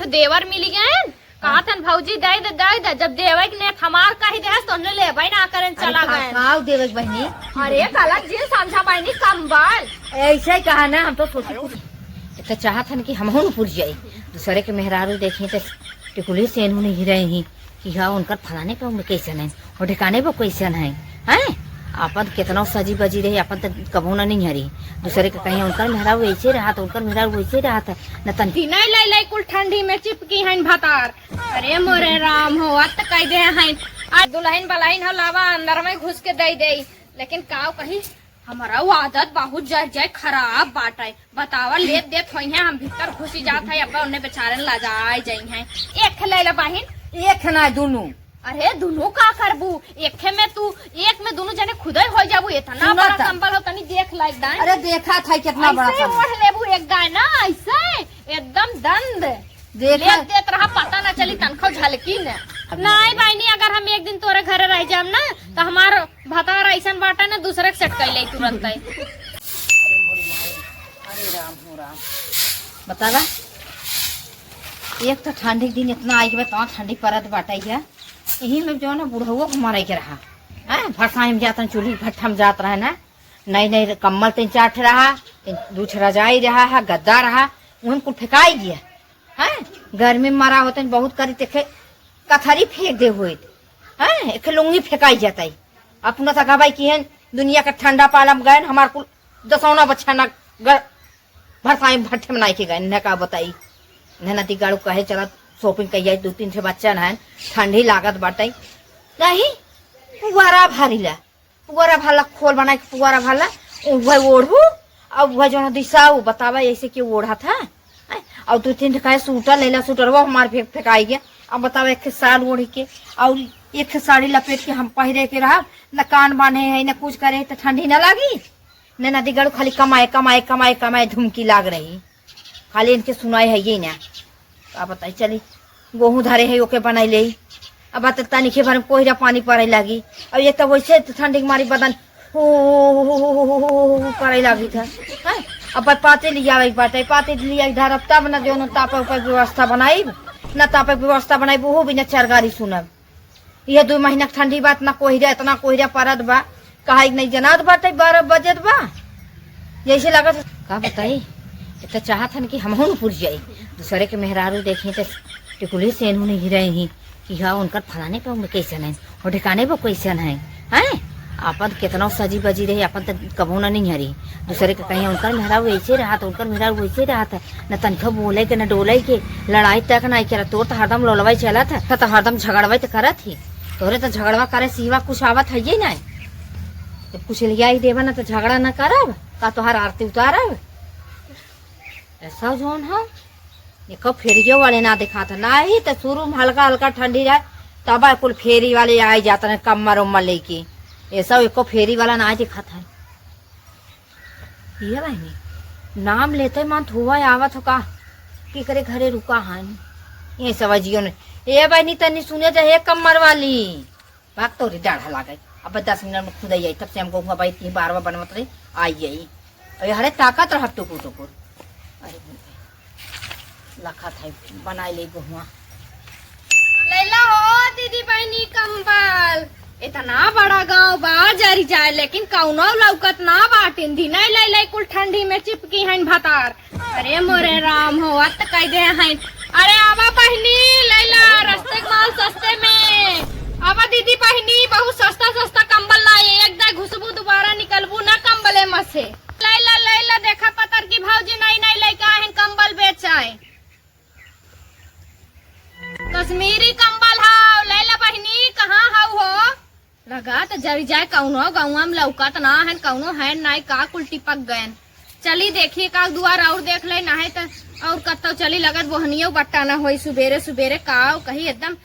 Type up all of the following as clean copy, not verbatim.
देवर मिली गए कहा था भौजी दे जब देवे ने हमार कही दे तो ले भाई ना करें चला गए आओ देवे बहनी। अरे काला जी समझा बहनी कंबल ऐसा ही कहा ना, हम तो सोचे तो चाहत हन कि हम हो पुर जाये दूसरे के मेहरारू देखे तो टिकुली से इन्होंने ही रहे ही कि हाँ उनका फलाने पे उनमें कैसन है और ठिकाने पे कैसन है हैं अपन कितना सजी बजी रही अपन तो कबो ना नहीं हरी दूसरे के कहीं उनका मेहरारू वैसे रहा तो उनका मेहरारू वैसे रहा था न तन नहीं लाई कुल ठंडी में चिपकी है भातार। अरे मोरे राम हो तो कह दे हैं आज दुल्हन बलाइन हो लावा अंदर में घुस के दे लेकिन का कही हमारा वो आदत बहुत जाए खराब बाट है बतावा लेत देत हो हम भीतर घुसी जात है अब उन्हें बेचारे ला जाए हैं एक ले ला बहन एक ना दोनों। अरे दोनों का करबू एक में तू एक में दोनों जने खुदे हो जाबू इतना बड़ा कंबल हो तनी देख लाइक दान। अरे देखा था कितना बड़ा कंबल ओढ़ लेबू एक गाय ना ऐसे एकदम दंड देखा देत रहा पता ना चली तनखो झलकी न नहीं बहनी अगर हम एक दिन तोरे घरे रह जाम ना तो हमार भतार ऐसा बाटा ना दूसरे सेट कर ले तुरंत। अरे राम हो राम बतावा एक तो ठंडी के दिन इतना आई के बाद ठंडी परत बाटाई है यही में जो ना बुढ़ाओ को मारे के रहा है भरसाई में जाता चूल्ही भट्ठा में जात रहा ना नई कम्बल 3-4 रहा 2 रजाई रहा है गद्दा रहा उनको फेंकाई गया है गर्मी में मारा होते बहुत करी देखे कथरी फेंक दे हुए है एक लुंगी फेंकाई जाता है अपना था भाई की है दुनिया का ठंडा पाला में गए हमारे कुल दसौना बच्चा ना भरसाई में भट्ठे में नहीं के गए न का बताई न गाड़ू कहे चला शॉपिंग कही 2-3 बच्चा है ठंडी लागत बाटे नहीं पुआरा भारीला पुआरा भाला खोल बना के पुआरा भाला वह ओढ़ू अब वह जो दिशा बतावा ऐसे क्यों ओढ़ा था और 2-3 कहे सूटर लेला सूटर वो हमारे फेंकाई गया अब बतावा एक साल ओढ़ के और एक साड़ी लपेट के हम पहिरे के रहा न कान बांधे है न कुछ करे तो ठंडी न लगी न नदी गढ़ खाली कमाए कमाए कमाए कमाए धुमकी लाग रही खाली इनके सुनाई है ये ना का बताई चली गेहूं धरे है ओके बनाई ले अब बता निखे भर में कोहरा पानी पड़े लगी अब ये तो वैसे ठंडी मारी बदन करे लगी था अब पाते लिया बाटे पाते लिया इधर अब तब न जो तापे ऊपर व्यवस्था बनाई न तापे व्यवस्था बनाई वो भी न चरगारी सुनब ये 2 महीना ठंडी बात ना कोहरा इतना कोहरा परत बा कहा नहीं जनात बाटे 12 बजत बा जैसे लगत का बताई तो चाहत हन कि हम हो पुर जाये दूसरे के मेहरारू देखे तो टिकुली से इन्होंने ही रहे ही कि हाँ उनका फलाने पे उनमें कैसन है और ठिकाने पे कैसन है हैं अपन कितना सजी बजी रही अपन तो कबो ना नहीं हरी दूसरे के कहीं उनका मेहरारू वैसे रहा तो उनका मेहरारू वैसे रहा था न तनखा बोले के न डोले के लड़ाई तक नहीं करा तोर तो हरदम लोलवाई चला था तो हरदम झगड़वाई तो करा थी तोरे तो झगड़वा करे सिवा कुछ आवत है ना जब कुछ लिया ही देवा ना तो झगड़ा न करब का तोहार आरती उतारब ऐसा जोन है देखो फेरियों वाले ना दिखा था ना ही तो शुरू में हल्का हल्का ठंडी रहे तब कुल फेरी वाले आ जाते हैं कम्मर उम्मर लेके ऐसा एको फेरी वाला ना दिखा था ये बहनी नाम लेते मन हुआ आवत हो का की करे घरे रुका है ये समझियो ने ये बहनी तनी सुने जाए कम्मर वाली भाग तो डाढ़ा ला गई अब 10 मिनट में खुद आई तब से हमको भाई 3-12 बनवत रही आई गई अरे हरे ताकत रहा टुकुर अरे लखा था बनाई ले गुहुआ लैला हो दीदी बहनी कंबल इतना बड़ा गांव बा जरी जाए लेकिन कौनो लौकत ना बाटिन दी नहीं ले कुल ठंडी में चिपकी हैं भातार। अरे मोरे राम हो तो कह दे हैं अरे आवा बहनी लैला रस्ते माल सस्ते में आवा दीदी बहनी बहुत सस्ता कंबल लाए एक दा घुसबू दोबारा निकलबू ना कंबले में से लैला देखा पतर की भौजी नहीं लेके आए कंबल बेचाए कश्मीरी कंबल हाउ लैला बहनी कहाँ हाउ हो लगा तो जरी जाए कौनो गाँव में लौकत ना है कौनो है नहीं का कुल टिपक गए चली देखिए का दुआर और देख ले ना है तो और कत्तो चली लगत बोहनियो बट्टा ना हो सुबेरे का कही एकदम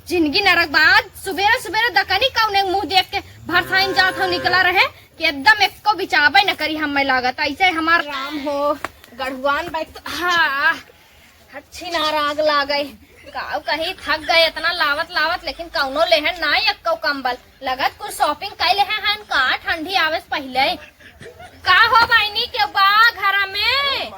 जिंदगी नरक बाद सुबेरे दकनी कौने मुंह देख के भरसाइन जात हो निकला रहे कि एकदम एक को बिचाबे न करी हमें लागत ऐसे हमार राम हो गढ़वान बाइक तो हाँ अच्छी नाराग लागे काव कहीं थक गए इतना लावत लेकिन कौनो लेहन ना एक कंबल लगत कुछ शॉपिंग कैले हैं का ठंडी आवे से पहले का हो बहनी के बा घर में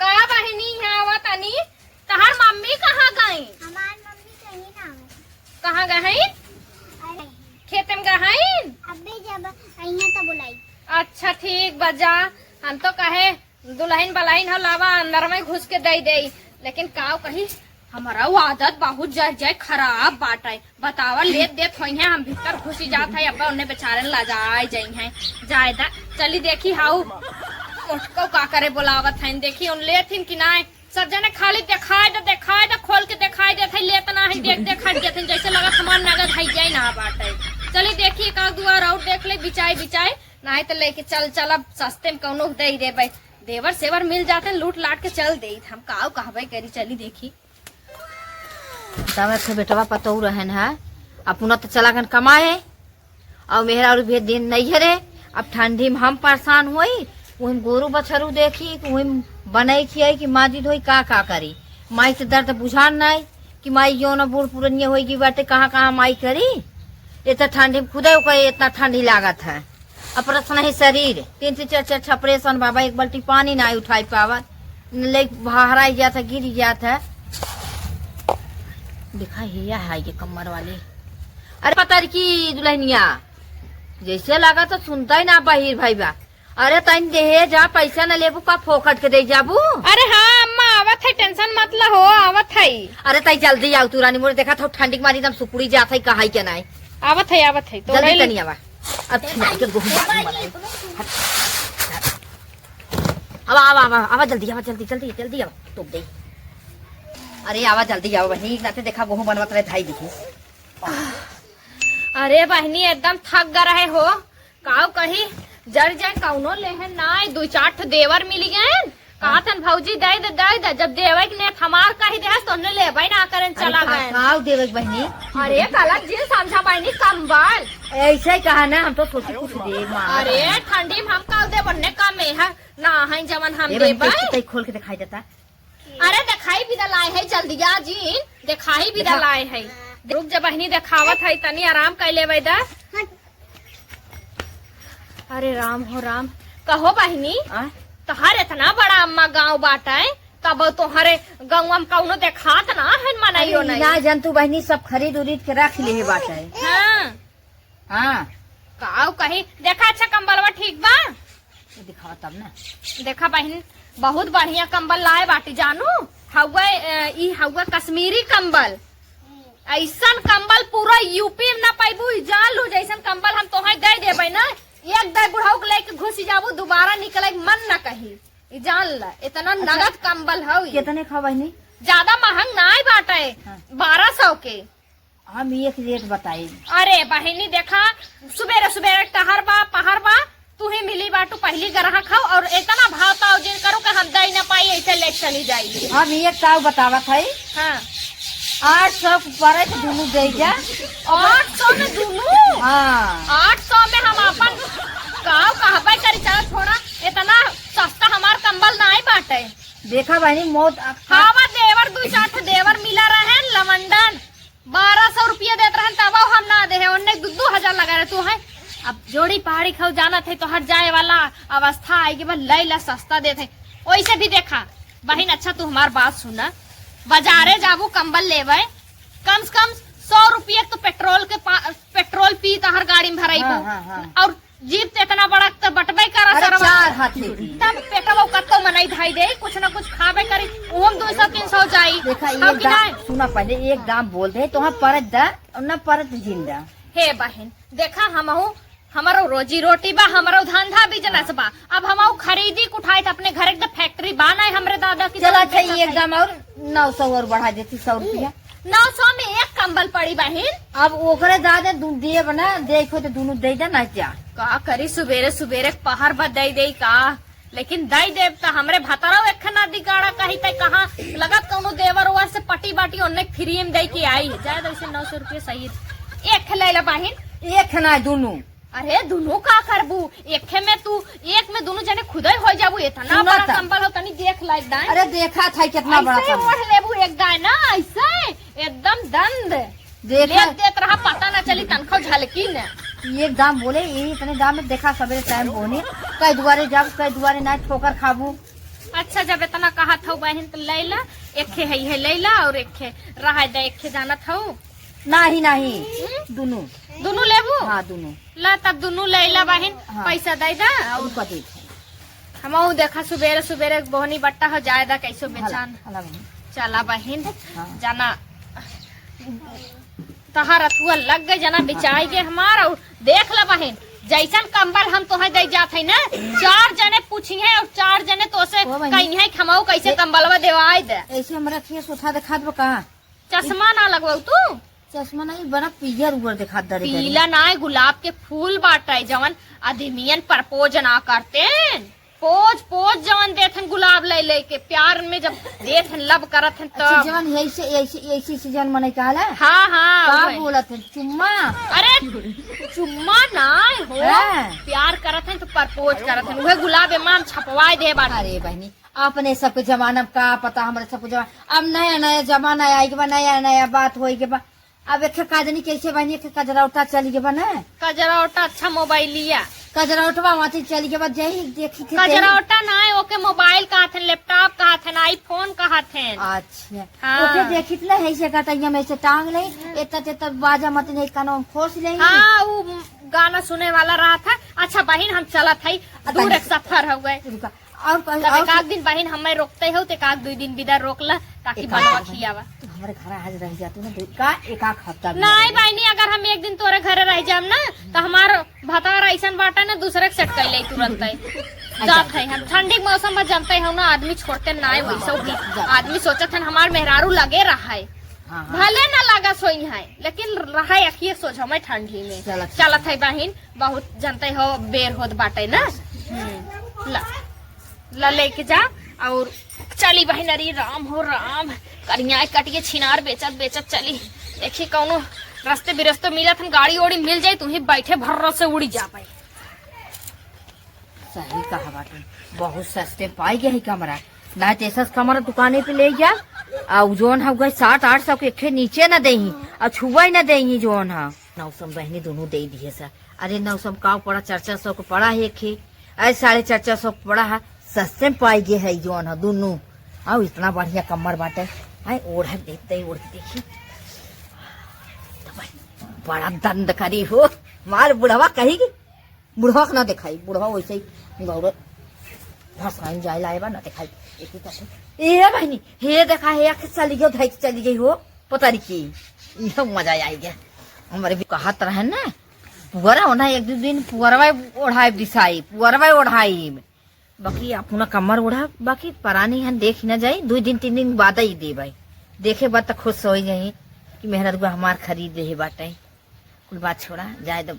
का बहनी है आवत अनी बजा। हम तो कहे दुल्हन बलाइन हो लावा अंदर में घुस के दे दे, लेकिन काव कही हमारा वो आदत बहुत जाए खराब बाटे। बतावा लेत देत होई है, हम भीतर घुसी जात है, अब उन्हें बेचारे ला जाई है जायदा। चली देखी हाउ उठको का करे बोलावत है, देखी उन लेथिन कि ना सब जने खाली दिखाई दे खोल के दिखाई देते लेत ना है, देख देते जैसे लगा हमार नगद है जाए ना बाटे। चली देखी एक दुआर और देख ले बिचाई ना तो लेके चल अब सस्ते में कौनो दे देवे, देवर सेवर मिल जाते लूट लाट के चल दे। हम काव कहबे करी। चली देखी तब थे बेटवा पतऊ रहन है अपना तो चला गन कमाए और मेहरा और भी दिन नहीं है रे। अब ठंडी में हम परेशान हुई, वही गोरू बछरू देखी वही बनाई खियाई कि माजी धोई का करी। माई से दर्द बुझान नहीं कि माई जो ना बूढ़ पुरनिया होगी बाटे कहाँ माई करी। इतना ठंडी में खुदे इतना ठंडी लागत है। अपरसन है शरीर 3 से 4 छपरेसन बाबा, एक बाल्टी पानी ना उठाई पावत, ले बहराई जाता गिर जाता। दिखा हिया है ये कमर वाली। अरे पता की दुल्हनिया जैसे लगा तो सुनता ही ना बाहिर भाई बा। अरे तन दे जा पैसा न लेबू का फोकट के दे जाबू। अरे हाँ अम्मा आवत है, टेंशन मत लो आवत है। अरे तई जल्दी आओ तू रानी मोरे देखा था ठंडी मारी एकदम सुपुड़ी जात है कहा के नहीं आवत है तो जल्दी तनी आवा। अब खिलाई के गोहू आवा जल्दी आवा तो दे। अरे आवा जल्दी आओ बहनी नाते देखा गोहू बनवत रहे धाई दिखी। अरे बहनी एकदम थक ग रहे हो, काव कही जर जाए कौनो लेहन ना 2-4 देवर मिल गए। कहा थन भौजी दे जब देवे ने हमार कही दे तो ले ना करें चला गए। काव देवे बहनी? अरे काला जी समझा बहनी कंबल ऐसे ही कहा ना, हम तो सोचे कुछ दे। अरे ठंडी में हम काव दे बनने का में है ना है जमन हम दे खोल के दिखाई देता। अरे दिखाई भी दलाए है जल्दी आ जी, दिखाई भी दलाए है। रुक जा बहनी दिखावत है, तनी आराम कर ले दा। अरे राम हो राम। कहो बहनी तोहर इतना बड़ा अम्मा गाँव बाटा है, तब तोहरे गाँव में कौनो देखात ना है मनाइयो नहीं ना जंतु बहनी सब खरीद उरीद के रख ले बाटा है। हाँ काव कही देखा अच्छा कंबलवा ठीक बा दिखावा तब ना। देखा बहन बहुत बढ़िया कंबल लाए बाटी जानू। हवा कश्मीरी कंबल, ऐसा कंबल पूरा यूपी में ना पाइबू। जान लो जैसन कंबल हम तोहे दे देबे ना, एक दे बुढ़ाऊ के लेके घुस जाबू दोबारा निकले मन न कही। जान ला इतना नगद कंबल है। कितने खा बहनी? ज्यादा महंग ना बाटे। हाँ। 1200 के हम एक रेट बताए। अरे बहनी देखा सुबेरे टहर बा पहर बा तू ही मिली बाटू पहली ग्राहक खाओ और इतना भाव ताव जिन करो कि हम दे न पाई ऐसे ले चली जाएगी। हम एक काव बतावा था। हाँ 800 पर दोनों दे जा। 800 में दोनों? हाँ 800 में हम अपन काव कहबे करी। चलो छोड़ा इतना सस्ता हमार कंबल ना बाटे। देखा बहनी मौत हवा देवर 2-4 देवर मिला रहे लवंडन 1200 रुपया देते रहे तब हम ना दे उन्हें 2-2000 लगा रहे तू है। अब जोड़ी पहाड़ी खाओ जाना थे तो हट जाए वाला अवस्था आएगी, बस लैला सस्ता देते वैसे भी। देखा बहन अच्छा तू हमार बात सुना, बाजारे जाबू कंबल लेवे कम से कम 100 रुपये तो पेट्रोल पी तो हर गाड़ी में भराई। हाँ। और जीप तो इतना बड़ा तो बटबे करा तब पेटवा कत्तो मनाई धाई दे कुछ न कुछ खाबे करी ओम 200-300 जाई। देखा एक दाम सुना पहले एक दाम बोल दे तो हम परत दा न परत जिंदा। हे बहन देखा हमारो रोजी रोटी बा, हमारो धंधा बिजनेस बा। अब हम खरीदी उठाए अपने घर एक फैक्ट्री बाना है हमरे दादा की। चला अच्छा एक दाम और 900 और बढ़ा देती 100 रुपया। 900 में एक कंबल पड़ी बहन। अब ओकरे दादा दिए बना देखो तो दोनों दे दे ना जा का करी सुबेरे पहर बा दे का, लेकिन दई देव तो हमरे भतरा एक ना दिगाड़ा कही तय कहाँ लगत कौनो देवर हुआ से पटी बाटी उन्ने फ्री में दे के आई जाए तो 900 रुपये सही। एक ले ला बहन। एक ना दोनों। अरे दोनों का करबू एक में दोनों जने खुद हो जाबू। इतना बड़ा कंबल हो तनी देख लाइक दाए। अरे देखा था कितना बड़ा कंबल। ओढ़ लेबू एक दाए ना ऐसे एकदम दंद देख रहा पता ना चली तनखो झलकी न। एक दाम बोले ये इतने दाम में देखा सवेरे टाइम बोने कई दुआरे जाब कई दुआरे ना ठोकर खाबू। अच्छा जब इतना कहा था बहन तो लैला एक है लैला और एक रहा दे एक जाना था नहीं दोनों लेबू। हाँ दोनों ला तब दोनों लैला बहन। हाँ। पैसा दे दा उनका दे हम देखा सुबेरे सुबेरे बोहनी बट्टा हो जायदा कैसो बेचान। हला बहन। चला बहन हाँ। जाना तहार अथुआ लग गए जना बिचाई के हमार। और देख ला बहन जैसन कंबल हम तोहे दे जात है ना 4 जने पूछी है और 4 जने तो से ओ बहन। कहीं है खमाऊ कैसे कंबलवा देवाई दे। ऐसे हमरा के सोथा दिखात बा का चश्मा ना लगवाऊ तू। चश्मा नहीं बड़ा पियर ऊपर दिखात दरे पीला ना गुलाब के फूल बाटे जवन आदमियन प्रपोज ना करते पोज पोज जवन देथन गुलाब ले ले के प्यार में जब देथन लब करत हन अच्छा तब। जवन ऐसे ऐसे ऐसे सीजन मने कहला हाँ हाँ का वही। बोलत है चुम्मा अरे चुम्मा ना हो हाँ। प्यार करत हन तो प्रपोज करत हन उहे गुलाब इमाम छपवाए दे बाटे। अरे बहनी अपने सबके जमाना में का पता हमारे सबके जमाना अब नया नया जमाना आई के बा नया नया बात होई के बा। अब एक काजनी कैसे बहनी एक कजरौटा चली के बा ना कजरावटा अच्छा मोबाइल लिया। कजरौटवा वहां चली के बाद जही देखी थे कजरावटा ना है ओके मोबाइल कहा थे लैपटॉप कहा थे आईफोन कहा थे। अच्छा हाँ। ओके देखी ना है से कटैया में से टांग ले एत बाजा मत नहीं कानो खोस ले हाँ वो गाना सुने वाला रहा था। अच्छा बहन हम चलत है दूर एक सफर हो गए रुका और तब एक आध दिन बहन हमें रोकते हो तो एक आध 2 दिन बिदा रोक ला ताकि एक बनवा आध दिन। खियावा। तू हमारे घर आज रह जाती ना का एक आख हफ्ता भी नहीं बहनी अगर हम एक दिन तोरे घरे रह जाम ना तो हमार भतार ऐसा बाटा ना दूसरे के सेट कर ले तुरंत जात है। हम ठंडी के मौसम में जमते हो ना आदमी छोड़ते ना है वैसे भी आदमी सोचत है हमार मेहरारू लगे रहा है हाँ, हाँ। भले ना लगा सोई है लेकिन रहा अखिए सोच हमें ठंडी में चलत है बहन बहुत जनते हो बेर होत बाटे ना। ला लेके जा और चली बहन। अरे राम हो राम करिया कटिए छिनार बेचत बेचत चली देखी कौनो रास्ते बिरस्ते मिलत हम गाड़ी ओड़ी मिल जाये तुम्हें बैठे भर्रो से उड़ी जा पाई। सही कहा बाटे बहुत सस्ते पाई गए कमरा ना ऐसा कमरा दुकाने पे ले जा और जोन है गए 700-800 के एक नीचे न दही और छुआ ही न दही जोन है 900 बहनी दोनों दे दिए सर। अरे 900 का पड़ा 400 को पड़ा है एक ऐसे 450 पड़ा है सस्ते में पाई गए है जोन है दोनों। और इतना बढ़िया कमर बाटे है ओढ़ देखते ओढ़ देखी बड़ा दंड करी हो मार बुढ़वा कहेगी बुढ़वा ना दिखाई बुढ़वा वैसे ही गौरव भसाई जाए लाए बा ना दिखाई एक ही तरह ए बहनी हे देखा हे आके चली गई धई चली गई हो पता नहीं की यह मजा आई गया हमारे भी कहत रहे ना पुअरा होना एक 2 दिन पुअरवा ओढ़ाई दिसाई पुअरवा ओढ़ाई बाकी अपना कमर ओढ़ा बाकी परानी हन देख न जाये 2 दिन 3 दिन बाद ही दे भाई देखे बात तो खुश हो जाये कि मेहनत हमार खरीद रहे बाटे कुल बात छोड़ा जाए तो